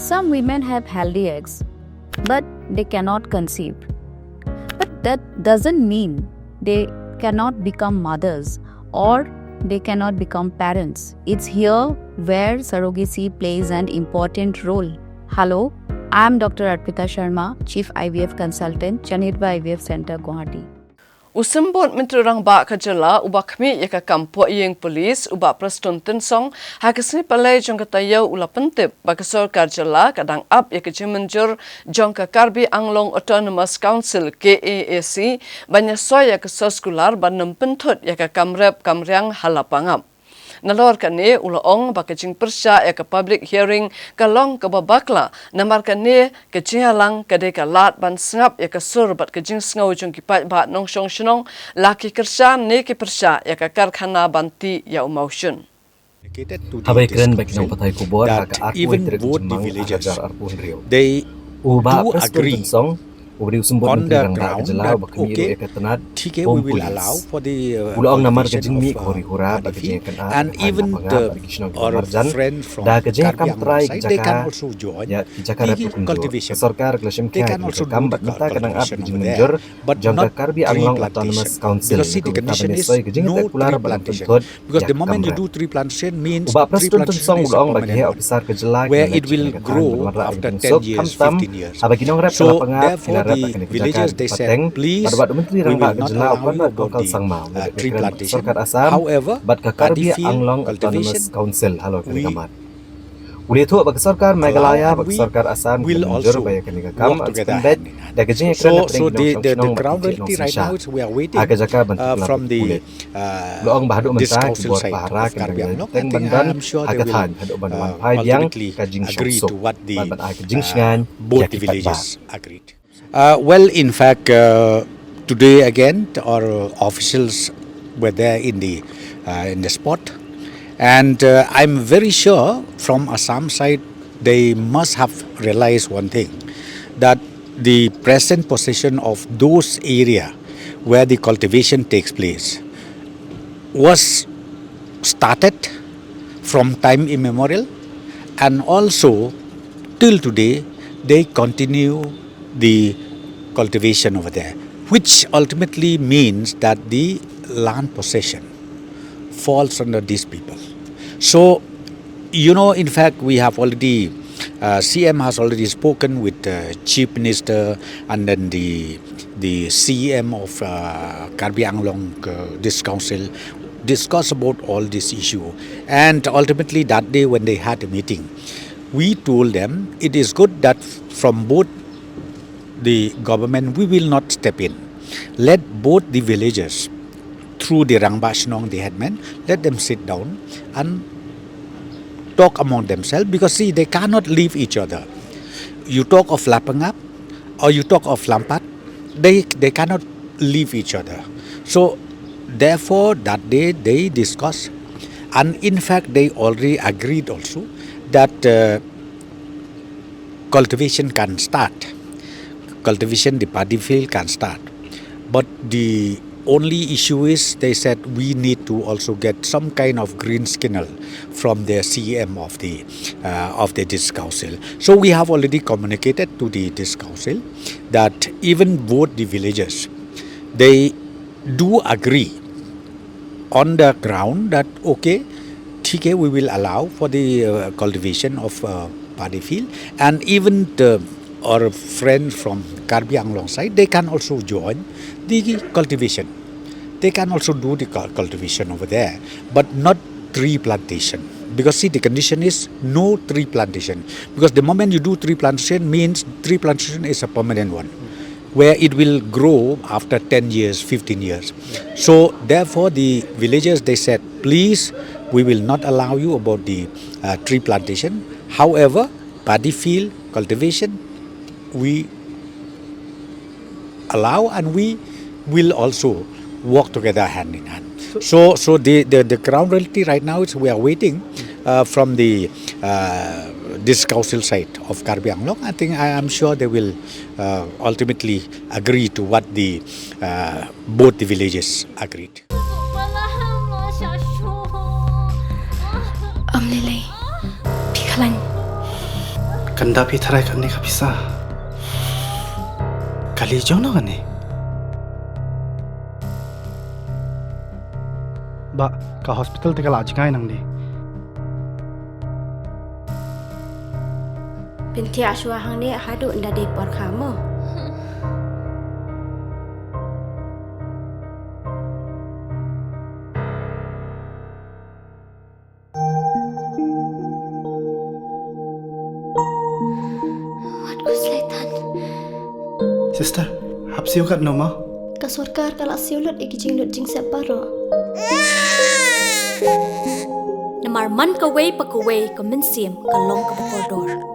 Some women have healthy eggs, but they cannot conceive. But that doesn't mean they cannot become mothers or they cannot become parents. It's here where surrogacy plays an important role. Hello, I'm Dr. Arpita Sharma, Chief IVF Consultant, Chanitba IVF Center, Guwahati. Usimbot menturang ba ka Jylla ubak kami yaka kampo yeng polis ubak Prestone tensong hakasni palai jong katayaw ula pentip baka Sorkar Jylla kadang up yaka jimenjur jong ka Karbi Anglong Autonomous Council KAAC banyak soy yaka Kular ban Pynthud yaka kamrep kamriang Lapangap. Nalor kani ulaong bakajing persya ya ke public hearing kalong ke babakla namar kani ke jihalang kade ka lat ban sngap ya ke sur bat kajing sngaw jung kipat bat nong shong shnong laki kersa ne ke persya ya ke karkhana banti ya emotion. Habai keren bagi nang patai kubor ka even both the villages they do agree on the ground that okay, TK we will allow for the cultivation of paddy, and even our friends from Karbi side they can also join the cultivation. They can also do the cultivation over there, but not tree plantation. Because see, the condition is no tree plantation. Because the moment you do tree plantation means tree plantation is a permanent one, where it will grow after 10 years, 15 years. So therefore the villagers they said, please, we will not allow you about the tree plantation. However, paddy field cultivation, we Ulitu bagi Sorkar Meghalaya bagi Sorkar Assam will also work together. So the ground reality right now is we are waiting from the this council side of Karbi Anglong. I think I am sure they will ultimately agree to what the both the villages agreed. Well, in fact, today again our officials were there in the spot, and I'm very sure from Assam side they must have realized one thing, that the present possession of those area where the cultivation takes place was started from time immemorial, and also till today they continue the cultivation over there, which ultimately means that the land possession falls under these people. So, you know, in fact, we have already, CM has already spoken with the Chief Minister and then the CM of Karbi Anglong, this council, discuss about all this issue. And ultimately that day when they had a meeting, we told them it is good that from both the government we will not step in. Let both the villagers through the Rangbashnong, the headmen, let them sit down and talk among themselves, because see, they cannot leave each other. You talk of Lapangap or you talk of Lampat, they cannot leave each other. So therefore that day they discussed, and in fact they already agreed also that cultivation can start. Cultivation, the paddy field can start. But the only issue is, they said we need to also get some kind of green signal from the CM of the this council. So we have already communicated to this council that even both the villages, they do agree on the ground that okay, TK we will allow for the cultivation of paddy field, and even our friends from Karbi Anglong side, they can also join the cultivation. They can also do the cultivation over there, but not tree plantation. Because see, the condition is no tree plantation. Because the moment you do tree plantation means tree plantation is a permanent one, where it will grow after 10 years, 15 years. So therefore the villagers, they said, please, we will not allow you about the tree plantation. However, paddy field cultivation, we allow, and we will also work together hand in hand. So the ground reality right now is we are waiting from the this council side of Karbi Anglong. I think I am sure they will ultimately agree to what the both the villages agreed. Kanda pi tharai kan ni kapisa. Kali jauh na kan ni. Ba, ka hospital te kala ajingai nang ni. Pinti aswa hang ni hadu nda de por kamu. Sister, hap siu kat noma? Ka Sorkar kala siulut ikijing lut jing separo. Namar man ka way pa ka way ka min siem ka long ka bakordor.